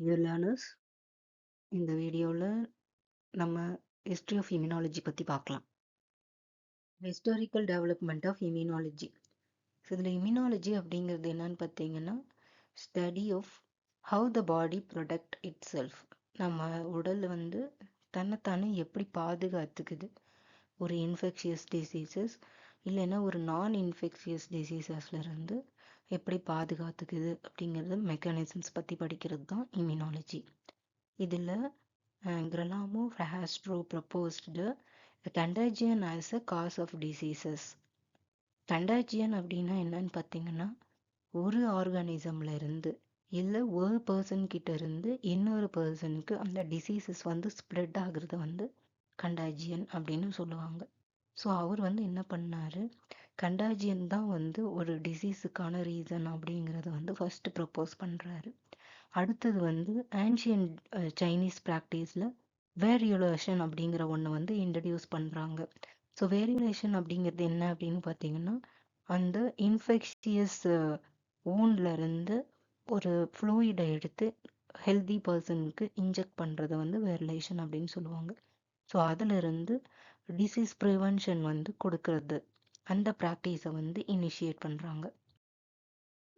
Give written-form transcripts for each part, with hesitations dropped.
Dear learners, இந்த வீடியோவில் நம்ம ஹிஸ்ட்ரி ஆஃப் இம்யூனாலஜி பற்றி பார்க்கலாம். Historical development of immunology. So இதில் இம்யூனாலஜி அப்படிங்கிறது என்னன்னு பார்த்தீங்கன்னா, study of how the body protect itself. நம்ம உடல் தன்னைத்தானே எப்படி பாதுகாத்துக்குது ஒரு இன்ஃபெக்ஷியஸ் டிசீசஸ் இல்லைன்னா ஒரு நான் இன்ஃபெக்ஷியஸ் டிசீசஸ்லேருந்து எப்படி பாதுகாத்துக்குது அப்படிங்கிறது மெக்கானிசம்ஸ் பற்றி படிக்கிறது தான் இம்யூனாலஜி. இதில் Girolamo Frastro proposed the contagion as a cause of diseases. Contagion அப்படின்னா என்னன்னு பார்த்தீங்கன்னா, ஒரு ஆர்கானிசம்ல இருந்து இல்லை ஒரு பர்சன் கிட்ட இருந்து இன்னொரு பர்சனுக்கு அந்த டிசீசஸ் ஸ்ப்ரெட் ஆகுறது கண்டாஜியன் அப்படின்னு சொல்லுவாங்க. ஸோ அவர் என்ன பண்ணாரு, கண்டாஜியன் தான் ஒரு டிசீஸுக்கான ரீசன் அப்படிங்கிறத ஃபர்ஸ்ட் ப்ரப்போஸ் பண்ணுறாரு. அடுத்தது ஆன்ஷியன் சைனீஸ் ப்ராக்டிஸில் வேரியலேஷன் அப்படிங்கிற ஒன்று இன்ட்ரடியூஸ் பண்ணுறாங்க. ஸோ வேரியலேஷன் அப்படிங்கிறது என்ன அப்படின்னு பார்த்தீங்கன்னா, அந்த இன்ஃபெக்ஷியஸ் ஊன்லேருந்து ஒரு ஃப்ளூயிடை எடுத்து ஹெல்தி பர்சனுக்கு இன்ஜெக்ட் பண்ணுறது வேரியலேஷன் அப்படின்னு சொல்லுவாங்க. ஸோ அதிலிருந்து டிசீஸ் ப்ரிவென்ஷன் கொடுக்கறது, அந்த ப்ராக்டிஸை இனிஷியேட் பண்ணுறாங்க.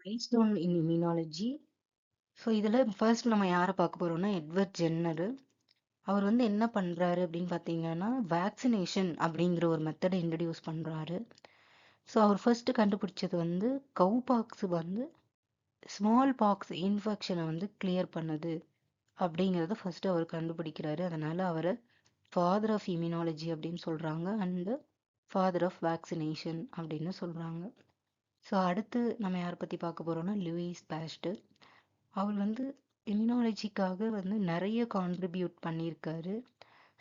மைல்ஸ்டோன் இன் இம்யூனாலஜி. ஸோ இதில் ஃபர்ஸ்ட் நம்ம யாரை பார்க்க போகிறோம்னா எட்வர்ட் ஜென்னர். அவர் என்ன பண்ணுறாரு அப்படின்னு பார்த்தீங்கன்னா, வேக்சினேஷன் அப்படிங்கிற ஒரு மெத்தடை இன்ட்ரடியூஸ் பண்ணுறாரு. ஸோ அவர் ஃபர்ஸ்ட் கண்டுபிடிச்சது கவு பாக்ஸ் ஸ்மால் பாக்ஸ் இன்ஃபெக்ஷனை கிளியர் பண்ணுது அப்படிங்கிறத ஃபர்ஸ்ட் அவர் கண்டுபிடிக்கிறாரு. அதனால அவரை ஃபாதர் ஆஃப் இம்யூனாலஜி அப்படின்னு சொல்கிறாங்க, அண்டு ஃபாதர் ஆஃப் வேக்சினேஷன் அப்படின்னு சொல்கிறாங்க. ஸோ அடுத்து நம்ம யாரை பற்றி பார்க்க போகிறோம்னா லூயிஸ் பாஸ்டர். அவர் இம்யூனாலஜிக்காக நிறைய கான்ட்ரிபியூட் பண்ணியிருக்காரு.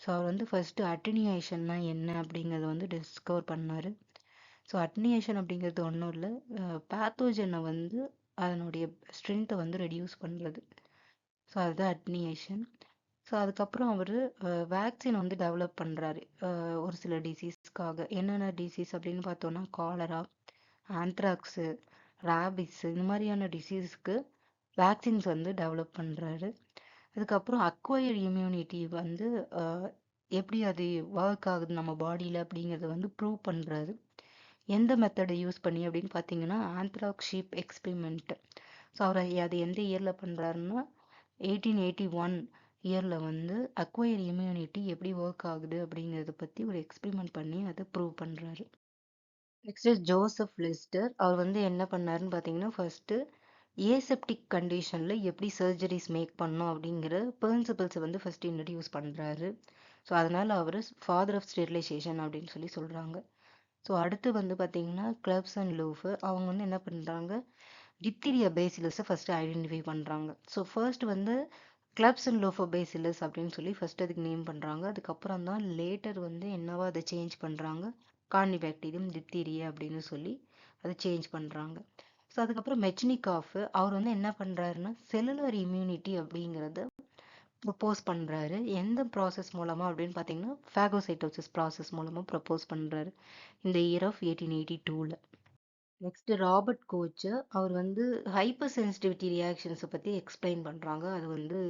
ஸோ அவர் ஃபர்ஸ்ட் அட்டெனியேஷன்னா என்ன அப்படிங்கிறத டிஸ்கவர் பண்ணார். ஸோ அட்டெனியேஷன் அப்படிங்கிறது ஒன்றும் இல்லை, பேத்தோஜனை அதனுடைய ஸ்ட்ரென்த்தை ரெடியூஸ் பண்ணுறது. ஸோ அதுதான் அட்டெனியேஷன். ஸோ அதுக்கப்புறம் அவர் வேக்சின் டெவலப் பண்ணுறாரு ஒரு சில டிசீஸ்க்காக. என்னென்ன டிசீஸ் அப்படின்னு பார்த்தோன்னா காலரா, ஆந்த்ராக்ஸு, ராபிஸ், இந்த மாதிரியான டிசீஸ்க்கு வேக்சின்ஸ் டெவலப் பண்ணுறாரு. அதுக்கப்புறம் அக்வயர் இம்யூனிட்டி எப்படி அது ஒர்க் ஆகுது நம்ம பாடியில் அப்படிங்கிறத ப்ரூவ் பண்ணுறாரு. எந்த மெத்தடை யூஸ் பண்ணி அப்படின்னு பார்த்தீங்கன்னா ஆந்த்ராக்ஸ் ஷீப் எக்ஸ்பெரிமெண்ட். ஸோ அவர் அது எந்த இயரில் பண்ணுறாருன்னா 1881 இயரில் அக்வயர் இம்யூனிட்டி எப்படி ஒர்க் ஆகுது அப்படிங்கிறத பற்றி ஒரு எக்ஸ்பெரிமெண்ட் பண்ணி அதை ப்ரூவ் பண்ணுறாரு. Next Joseph Lester. அவர் என்ன பண்ணாருன்னு பார்த்தீங்கன்னா, ஃபர்ஸ்ட் ஏசெப்டிக் கண்டிஷனில் எப்படி சர்ஜரிஸ் மேக் பண்ணோம் அப்படிங்கிற பிரின்சிபல்ஸை ஃபர்ஸ்ட் இன்ட்ரடியூஸ் பண்ணுறாரு. ஸோ அதனால் அவர் ஃபாதர் ஆஃப் ஸ்டெரிலைசேஷன் அப்படின்னு சொல்கிறாங்க. ஸோ அடுத்து பார்த்தீங்கன்னா கிளப்ஸ் அண்ட் லூஃப். அவங்க என்ன பண்ணுறாங்க, டிப்தீரியா பேசிலஸை ஃபர்ஸ்ட் ஐடென்டிஃபை பண்ணுறாங்க. So first Klebs and Loeffler bacillus அப்படின்னு ஃபர்ஸ்ட் அதுக்கு நேம் பண்ணுறாங்க. அதுக்கப்புறம் தான் லேட்டர் என்னவா அதை சேஞ்ச் பண்ணுறாங்க, கார்னிபாக்டீரியம் டிப்தீரியா அப்படின்னு அதை சேஞ்ச் பண்ணுறாங்க. ஸோ அதுக்கப்புறம் மெச்னிகாஃப் அவர் என்ன பண்ணுறாருன்னா செல்லுலர் இம்யூனிட்டி அப்படிங்கிறத ப்ரப்போஸ் பண்ணுறாரு. எந்த ப்ராசஸ் மூலமாக அப்படின்னு பார்த்தீங்கன்னா ஃபேகோசைட்டோசிஸ் ப்ராசஸ் மூலமாக ப்ரப்போஸ் பண்ணுறாரு இந்த year of 1882. Next Robert Koch. அவர் ஹைப்பர் சென்சிட்டிவிட்டி ரியாக்ஷன்ஸை பற்றி எக்ஸ்பிளைன் பண்ணுறாங்க. அது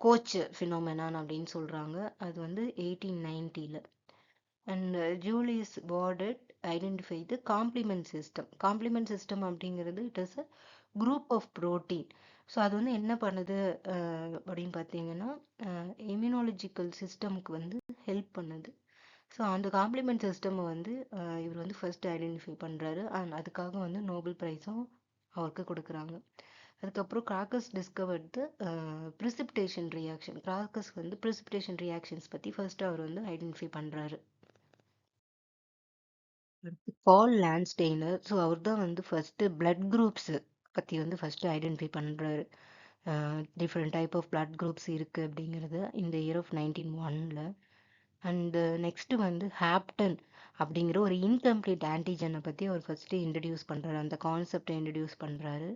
கோச் ஃபினோமெனான் அப்படின்னு சொல்கிறாங்க. அது 1890. And Julius Bordet identify the complement system. Complement system அப்படிங்கிறது it is a group of protein. So அது என்ன பண்ணுது அப்படின்னு பார்த்தீங்கன்னா இம்யூனாலஜிக்கல் சிஸ்டமுக்கு ஹெல்ப் பண்ணுது. ஸோ அந்த காம்ப்ளிமெண்ட் சிஸ்டம் இவர் ஃபர்ஸ்ட் ஐடென்டிஃபை பண்ணுறாரு. அண்ட் அதுக்காக நோபல் ப்ரைஸும் அவருக்கு கொடுக்குறாங்க. அதுக்கப்புறம் Kraus discovered the precipitation reaction. Kraus precipitation reactions பற்றி ஃபர்ஸ்ட் அவர் ஐடென்டிஃபை பண்ணுறாரு. Paul Landsteiner. ஸோ அவர் தான் ஃபர்ஸ்ட் பிளட் குரூப்ஸ் பற்றி ஃபர்ஸ்ட் ஐடென்டிஃபை பண்ணுறாரு. Different type of blood groups இருக்குது அப்படிங்கிறது இந்த year of 1901. And next hapten அப்படிங்கிற ஒரு இன்கம்ப்ளீட் ஆன்டிஜனை பற்றி அவர் ஃபர்ஸ்ட்டு இன்ட்ரடியூஸ் பண்ணுறாரு. அந்த கான்செப்டை இன்ட்ரடியூஸ் பண்ணுறாரு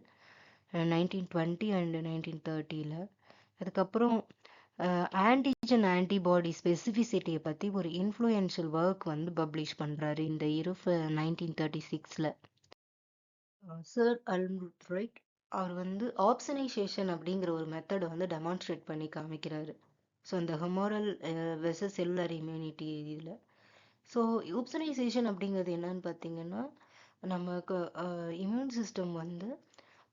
1920 அண்ட் 1930. அதுக்கப்புறம் ஆன்டிஜன் ஆன்டிபாடி ஸ்பெசிஃபிசிட்டியை பற்றி ஒரு இன்ஃப்ளூயன்ஷியல் ஒர்க் பப்ளிஷ் பண்ணுறாரு இந்த இயர் ஆஃப் 1936. சர் அல்ஃப்ரெட் அவர் வந்து ஆப்சனைசேஷன் அப்படிங்கிற ஒரு மெத்தட் வந்து டெமான்ஸ்ட்ரேட் பண்ணி காமிக்கிறாரு. ஸோ இந்த ஹெமோரல் வெர்சஸ் செல்லுலர் இம்யூனிட்டி இதில். ஸோ ஆப்சனைசேஷன் அப்படிங்கிறது என்னன்னு பார்த்தீங்கன்னா, நமக்கு இம்யூன் சிஸ்டம் வந்து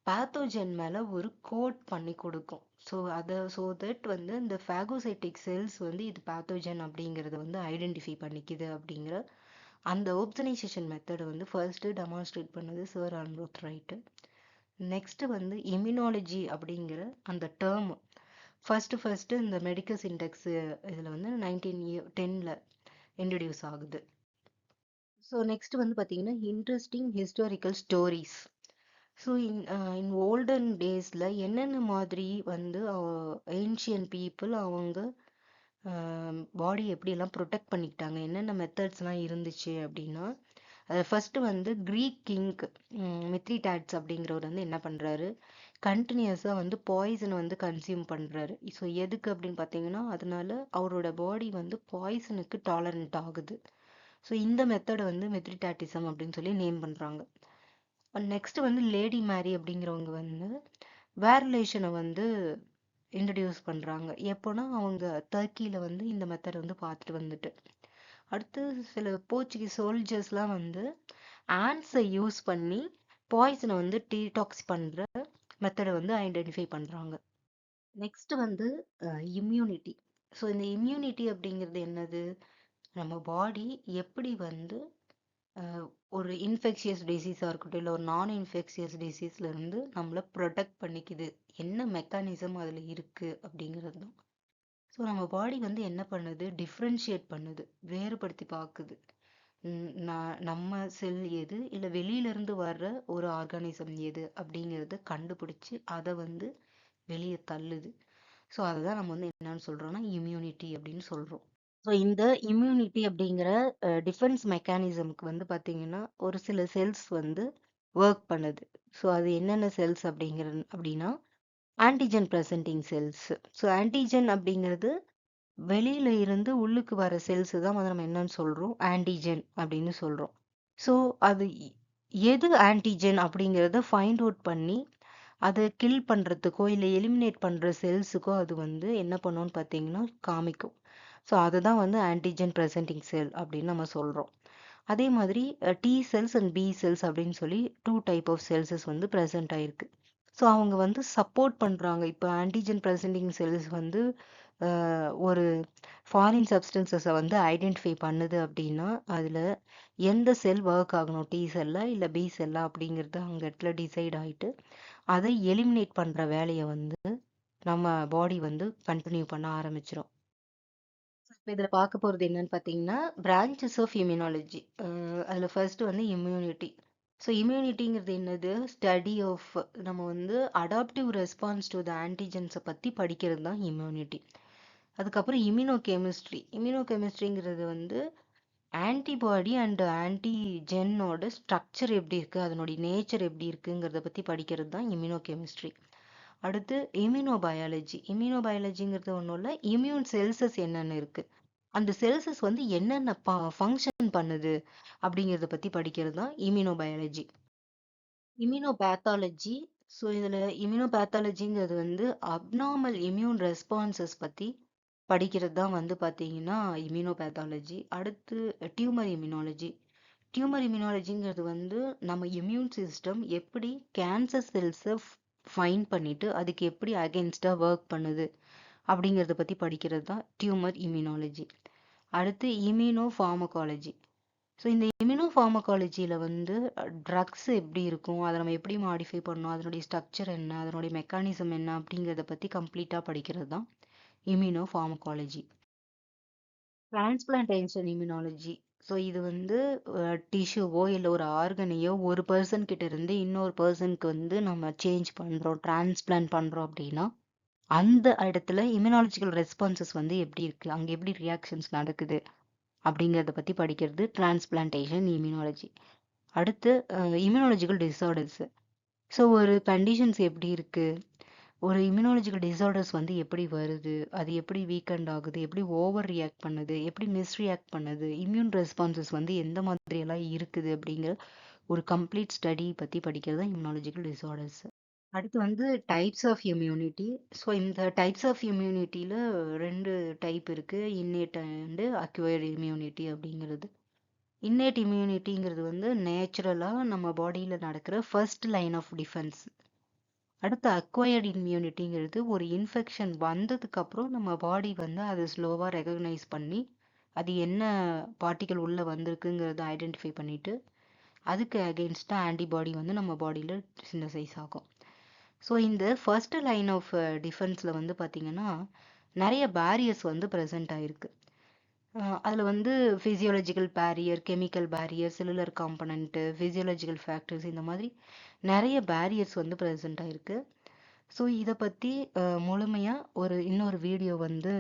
பேத்தோஜன் மேலே ஒரு கோட் பண்ணி கொடுக்கும். ஸோ தட் வந்து இந்த ஃபேகோசைட்டிக் செல்ஸ் வந்து இது பேத்தோஜன் அப்படிங்கிறத வந்து ஐடென்டிஃபை பண்ணிக்குது அப்படிங்கிற அந்த ஆப்சனைசேஷன் மெத்தடை வந்து ஃபர்ஸ்ட்டு டெமான்ஸ்ட்ரேட் பண்ணது சர் ஆண்ட்ரூத் ரைட்டு. நெக்ஸ்ட் வந்து இம்யூனாலஜி அப்படிங்கிற அந்த டேர்ம் ஃபர்ஸ்ட் இந்த மெடிக்கல் இண்டெக்ஸ் இதில் வந்து 1910 இன்ட்ரடியூஸ் ஆகுது. ஸோ நெக்ஸ்ட் வந்து பார்த்தீங்கன்னா interesting historical stories. So in olden டேஸில் என்னென்ன மாதிரி வந்து ஏன்ஷியன் பீப்புள் அவங்க பாடி எப்படியெல்லாம் ப்ரொடெக்ட் பண்ணிக்கிட்டாங்க, என்னென்ன மெத்தட்ஸ்லாம் இருந்துச்சு அப்படின்னா, ஃபர்ஸ்ட் வந்து கிரீக் கிங் மித்ரிடாட்ஸ் அப்படிங்கிறவர் வந்து என்ன பண்ணுறாரு, கண்டினியூஸாக வந்து பாய்சனை வந்து கன்சியூம் பண்ணுறாரு. ஸோ எதுக்கு அப்படின்னு பார்த்தீங்கன்னா, அதனால அவரோட பாடி வந்து பாய்சனுக்கு டாலரண்ட் ஆகுது. ஸோ இந்த மெத்தடை வந்து மித்ரிடாட்டிசம் அப்படின்னு சொல்லி நேம் பண்ணுறாங்க. நெக்ஸ்ட் வந்து லேடி மேரி அப்படிங்கிறவங்க வந்து வேர்லேஷனை வந்து இன்ட்ரடியூஸ் பண்ணுறாங்க. எப்போனா அவங்க டர்க்கியில் வந்து இந்த மெத்தட் வந்து பார்த்துட்டு வந்துட்டு, அடுத்து சில போர்ச்சுகீஸ் சோல்ஜர்ஸ்லாம் வந்து ஆன்ஸை யூஸ் பண்ணி பாய்சனை வந்து டீடாக்ஸ் பண்ணுற மெத்தடை வந்து ஐடென்டிஃபை பண்ணுறாங்க. நெக்ஸ்ட் வந்து இம்யூனிட்டி. ஸோ இந்த இம்யூனிட்டி அப்படிங்கிறது என்னது, நம்ம பாடி எப்படி வந்து ஒரு இன்ஃபெக்ஷியஸ் டிசீஸாக இருக்கட்டும், இல்லை ஒரு நான் இன்ஃபெக்ஷியஸ் டிசீஸ்லேருந்து நம்மளை ப்ரொடெக்ட் பண்ணிக்குது, என்ன மெக்கானிசம் அதில் இருக்குது அப்படிங்கிறது தான். ஸோ நம்ம பாடி வந்து என்ன பண்ணுது, டிஃப்ரென்ஷியேட் பண்ணுது, வேறுபடுத்தி பார்க்குது. நம்ம செல் எது, இல்லை வெளியிலேருந்து வர்ற ஒரு ஆர்கானிசம் எது அப்படிங்கிறத கண்டுபிடிச்சி அதை வந்து வெளியே தள்ளுது. ஸோ அதை தான் நம்ம வந்து என்னன்னு சொல்கிறோம்னா இம்யூனிட்டி அப்படின்னு சொல்கிறோம். ஸோ இந்த இம்யூனிட்டி அப்படிங்கிற டிஃபென்ஸ் மெக்கானிசம்க்கு வந்து பார்த்தீங்கன்னா ஒரு சில செல்ஸ் வந்து ஒர்க் பண்ணுது. ஸோ அது என்னென்ன செல்ஸ் அப்படின்னா antigen presenting cells. So antigen அப்படிங்கிறது வெளியில இருந்து உள்ளுக்கு வர செல்ஸ் தான் வந்து நம்ம என்னன்னு சொல்கிறோம், ஆன்டிஜன் அப்படின்னு சொல்கிறோம். ஸோ அது எது ஆன்டிஜன் அப்படிங்கிறத ஃபைண்ட் அவுட் பண்ணி அதை கில் பண்ணுறதுக்கோ இல்லை எலிமினேட் பண்ணுற செல்ஸுக்கோ அது வந்து என்ன பண்ணும்னு பார்த்தீங்கன்னா காமிக்கும். ஸோ அதுதான் வந்து ஆன்டிஜன் ப்ரெசன்டிங் செல் அப்படின்னு நம்ம சொல்கிறோம். அதே மாதிரி T cells and B cells அப்படின்னு சொல்லி 2 டைப் ஆஃப் செல்ஸஸ் வந்து ப்ரெசென்ட் ஆயிருக்கு. ஸோ அவங்க வந்து சப்போர்ட் பண்ணுறாங்க. இப்போ ஆன்டிஜன் ப்ரெசென்டிங் செல்ஸ் வந்து ஒரு ஃபாரின் சப்ஸ்டன்சஸை வந்து ஐடென்டிஃபை பண்ணுது அப்படின்னா அதில் எந்த செல் ஒர்க் ஆகணும், டி செல்லா இல்லை பி செல்லா அப்படிங்கிறது அங்கே இடத்துல டிசைட் ஆகிட்டு அதை எலிமினேட் பண்ணுற வேலையை வந்து நம்ம பாடி வந்து கண்டினியூ பண்ண ஆரம்பிச்சிடும். இப்போ இதில் பார்க்க போகிறது என்னன்னு பார்த்தீங்கன்னா பிரான்ச்சஸ் ஆஃப் இம்யூனாலஜி. அதில் ஃபர்ஸ்ட் வந்து இம்யூனிட்டி. ஸோ இம்யூனிட்டிங்கிறது என்னது, ஸ்டடி ஆஃப் நம்ம வந்து அடாப்டிவ் ரெஸ்பான்ஸ் டு த ஆன்டிஜென்ஸை பற்றி படிக்கிறது தான் இம்யூனிட்டி. அதுக்கப்புறம் இம்யூனோகெமிஸ்ட்ரி. இம்யூனோகெமிஸ்ட்ரிங்கிறது வந்து ஆன்டிபாடி அண்ட் ஆன்டிஜென்னோட ஸ்ட்ரக்சர் எப்படி இருக்குது, அதனுடைய நேச்சர் எப்படி இருக்குங்கிறத பற்றி படிக்கிறது தான் இம்யூனோகெமிஸ்ட்ரி. அடுத்து இம்யூனோபயாலஜி. இம்யூனோபயாலஜிங்கிறது ஒன்றும் இல்லை, இம்யூன் செல்சஸ் என்னென்ன இருக்குது, அந்த செல்சஸ் வந்து என்னென்ன ஃபங்க்ஷன் பண்ணுது அப்படிங்கிறத பற்றி படிக்கிறது தான் இம்யூனோபயாலஜி. இம்யூனோபேத்தாலஜி. ஸோ இதில் இம்யூனோபேத்தாலஜிங்கிறது வந்து அப்நார்மல் இம்யூன் ரெஸ்பான்சஸ் பற்றி படிக்கிறது தான் வந்து பார்த்தீங்கன்னா இம்யூனோபேத்தாலஜி. அடுத்து டியூமர் இம்யூனாலஜி. டியூமர் இம்யூனாலஜிங்கிறது வந்து நம்ம இம்யூன் சிஸ்டம் எப்படி கேன்சர் செல்ஸை ஃபைண்ட் பண்ணிட்டு அதுக்கு எப்படி அகென்ஸ்டாக ஒர்க் பண்ணுது அப்படிங்கிறத பற்றி படிக்கிறது தான் டியூமர் இம்யூனாலஜி. அடுத்து இம்யூனோ ஃபார்மகாலஜி. ஸோ இந்த இம்யூனோ ஃபார்மகாலஜியில் வந்து ட்ரக்ஸ் எப்படி இருக்கும், அதை நம்ம எப்படி மாடிஃபை பண்ணணும், அதனுடைய ஸ்ட்ரக்சர் என்ன, அதனுடைய மெக்கானிசம் என்ன அப்படிங்கிறத பற்றி கம்ப்ளீட்டாக படிக்கிறது தான் immuno pharmacology. Transplantation immunology. So இது வந்து டிஷ்யூவோ இல்லை ஒரு ஆர்கனையோ ஒரு பர்சன் கிட்ட இருந்து இன்னொரு பர்சனுக்கு வந்து நம்ம சேஞ்ச் பண்ணுறோம், டிரான்ஸ்பிளான்ட் பண்ணுறோம் அப்படின்னா அந்த இடத்துல இம்யூனாலஜிக்கல் ரெஸ்பான்சஸ் வந்து எப்படி இருக்குது, அங்கே எப்படி ரியாக்ஷன்ஸ் நடக்குது அப்படிங்கிறத பற்றி படிக்கிறது டிரான்ஸ்பிளான்டேஷன் இம்யூனாலஜி. அடுத்து இம்யூனாலஜிக்கல் டிஸார்டர்ஸ். ஸோ ஒரு கண்டிஷன்ஸ் எப்படி இருக்குது, ஒரு இம்யூனாலஜிக்கல் டிஸார்டர்ஸ் வந்து எப்படி வருது, அது எப்படி வீக்கெண்ட் ஆகுது, எப்படி ஓவர் ரியாக்ட் பண்ணுது, எப்படி மிஸ் ரியாக்ட் பண்ணுது, இம்யூன் ரெஸ்பான்சஸ் வந்து எந்த மாதிரியெல்லாம் இருக்குது அப்படிங்கிற ஒரு கம்ப்ளீட் ஸ்டடி பற்றி படிக்கிறது தான் இம்யூனாலஜிக்கல் டிஸார்டர்ஸ். அடுத்து வந்து டைப்ஸ் ஆஃப் இம்யூனிட்டி. ஸோ இந்த டைப்ஸ் ஆஃப் இம்யூனிட்டியில 2 டைப் இருக்கு. இன்னேட் அண்ட் அக்வைர்ட் இம்யூனிட்டி அப்படிங்கிறது. இன்னேட் இம்யூனிட்டிங்கிறது வந்து நேச்சுரலா நம்ம பாடியில நடக்கிற ஃபர்ஸ்ட் லைன் ஆஃப் டிஃபென்ஸ். அடுத்து அக்வயர்ட் இம்யூனிட்டிங்கிறது ஒரு இன்ஃபெக்ஷன் வந்ததுக்கு அப்புறம் நம்ம பாடி வந்து அதை ஸ்லோவா ரெகக்னைஸ் பண்ணி அது என்ன பார்ட்டிகல் உள்ள வந்திருக்குங்கிறத ஐடென்டிஃபை பண்ணிட்டு அதுக்கு அகெயின்ஸ்டா ஆன்டிபாடி வந்து நம்ம பாடியில சிந்தசைஸ் ஆகும். ஸோ இந்த ஃபர்ஸ்ட் லைன் ஆஃப் டிஃபென்ஸ்ல வந்து பார்த்தீங்கன்னா நிறைய பேரியர்ஸ் வந்து ப்ரெசென்ட் ஆயிருக்கு. அதில் வந்து physiological barrier, chemical barrier, cellular component, physiological factors இந்த மாதிரி நிறைய பேரியர்ஸ் வந்து ப்ரெசென்ட் ஆயிருக்கு. ஸோ இதை பற்றி முழுமையாக இன்னொரு வீடியோ வந்து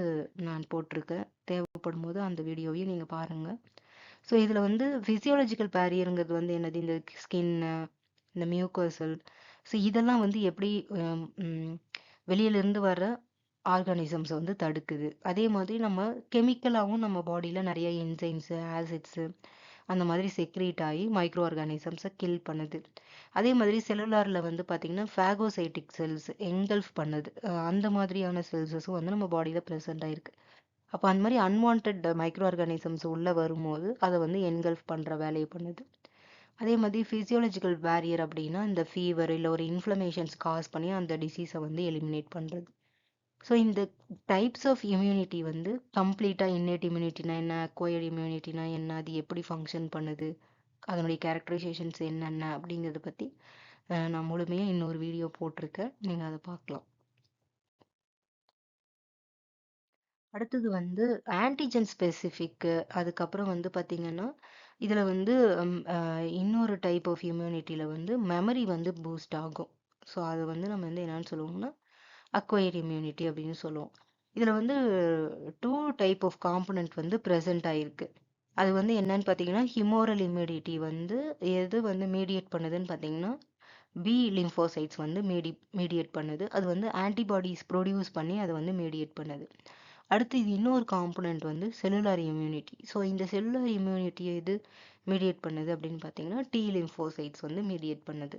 நான் போட்டிருக்கேன். தேவைப்படும் போது அந்த வீடியோவையும் நீங்கள் பாருங்கள். ஸோ இதில் வந்து ஃபிசியோலஜிக்கல் பேரியருங்கிறது வந்து என்னது, இந்த ஸ்கின்னு, இந்த மியூக்கோசல், ஸோ இதெல்லாம் வந்து எப்படி வெளியிலேருந்து வர ஆர்கானிசம்ஸை வந்து தடுக்குது. அதே மாதிரி நம்ம கெமிக்கலாகவும் நம்ம பாடியில் நிறைய என்சைம்ஸு, ஆசிட்ஸு அந்த மாதிரி செக்ரீட் ஆகி மைக்ரோ ஆர்கானிசம்ஸை கில் பண்ணுது. அதே மாதிரி செல்லுலாரில் வந்து பார்த்திங்கன்னா ஃபேகோசைட்டிக் செல்ஸ் எங்கல்ஃப் பண்ணுது. அந்த மாதிரியான செல்ஸஸும் வந்து நம்ம பாடியில் ப்ரெசென்ட் ஆயிருக்கு. அப்போ அந்த மாதிரி அன்வான்ட் மைக்ரோ ஆர்கானிசம்ஸ் உள்ளே வரும்போது அதை வந்து என்கல்ஃப் பண்ணுற வேலையை பண்ணுது. அதே மாதிரி ஃபிசியோலஜிக்கல் பேரியர் அப்படின்னா இந்த ஃபீவர் இல்லை ஒரு இன்ஃப்ளமேஷன்ஸ் காஸ் பண்ணி அந்த டிசீஸை வந்து எலிமினேட் பண்ணுறது. ஸோ இந்த டைப்ஸ் ஆஃப் இம்யூனிட்டி வந்து கம்ப்ளீட்டாக இன்னேட் இம்யூனிட்டினா என்ன, அக்வயர்ட் இம்யூனிட்டினா என்ன, அது எப்படி ஃபங்க்ஷன் பண்ணுது, அதனுடைய கேரக்டரைசேஷன்ஸ் என்னென்ன அப்படிங்கிறத பற்றி நான் முழுமையாக இன்னொரு வீடியோ போட்டிருக்கேன். நீங்கள் அதை பார்க்கலாம். அடுத்தது வந்து ஆன்டிஜென் ஸ்பெசிஃபிக்கு. அதுக்கப்புறம் வந்து பார்த்தீங்கன்னா இதில் வந்து இன்னொரு டைப் ஆஃப் இம்யூனிட்டியில் வந்து மெமரி வந்து பூஸ்ட் ஆகும். ஸோ அது வந்து நம்ம வந்து என்னன்னு சொல்லுவோம்னா அக்வயர்ட் இம்யூனிட்டி அப்படின்னு சொல்லுவோம். இதில் வந்து 2 டைப் ஆஃப் காம்பனண்ட் வந்து ப்ரெசென்ட் ஆகிருக்கு. அது வந்து என்னன்னு பார்த்தீங்கன்னா ஹிமோரல் இம்யூனிட்டி வந்து எது வந்து மீடியேட் பண்ணுதுன்னு பார்த்தீங்கன்னா பி லிம்போசைட்ஸ் வந்து மீடியேட் பண்ணுது. அது வந்து ஆன்டிபாடிஸ் ப்ரொடியூஸ் பண்ணி அதை வந்து மீடியேட் பண்ணுது. அடுத்து இது இன்னொரு காம்பனண்ட் வந்து செல்லுலார் இம்யூனிட்டி. ஸோ இந்த செல்லுலார் இம்யூனிட்டியை எது மீடியேட் பண்ணுது அப்படின்னு பார்த்தீங்கன்னா டி லிம்போசைட்ஸ் வந்து மீடியேட் பண்ணுது.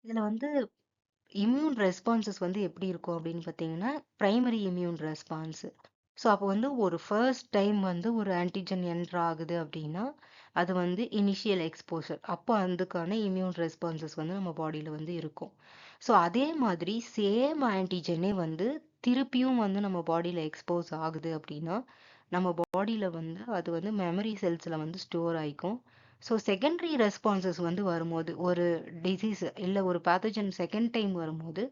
இதில் வந்து இம்யூன் ரெஸ்பான்சஸ் வந்து எப்படி இருக்கும் அப்படின்னு பார்த்தீங்கன்னா பிரைமரி இம்யூன் ரெஸ்பான்ஸ். ஸோ அப்போ வந்து ஒரு ஃபர்ஸ்ட் டைம் வந்து ஒரு ஆன்டிஜன் என்ட்ரு ஆகுது அப்படின்னா அது வந்து இனிஷியல் எக்ஸ்போஷர், அப்போ அதுக்கான இம்யூன் ரெஸ்பான்சஸ் வந்து நம்ம பாடியில் வந்து இருக்கும். ஸோ அதே மாதிரி சேம் ஆன்டிஜனே வந்து திருப்பியும் வந்து நம்ம பாடியில் எக்ஸ்போஸ் ஆகுது அப்படின்னா நம்ம பாடியில் வந்து அது வந்து மெமரி செல்ஸில் வந்து ஸ்டோர் ஆகிக்கும். ஸோ செகண்டரி ரெஸ்பான்சஸ் வந்து வரும்போது ஒரு டிசீஸ் இல்லை ஒரு பேத்தஜன் செகண்ட் டைம் வரும்போது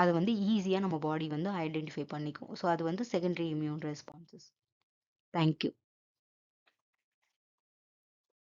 அதை வந்து ஈஸியாக நம்ம பாடி வந்து ஐடென்டிஃபை பண்ணிக்கும். ஸோ அது வந்து செகண்டரி இம்யூன் ரெஸ்பான்சஸ். தேங்க்யூ.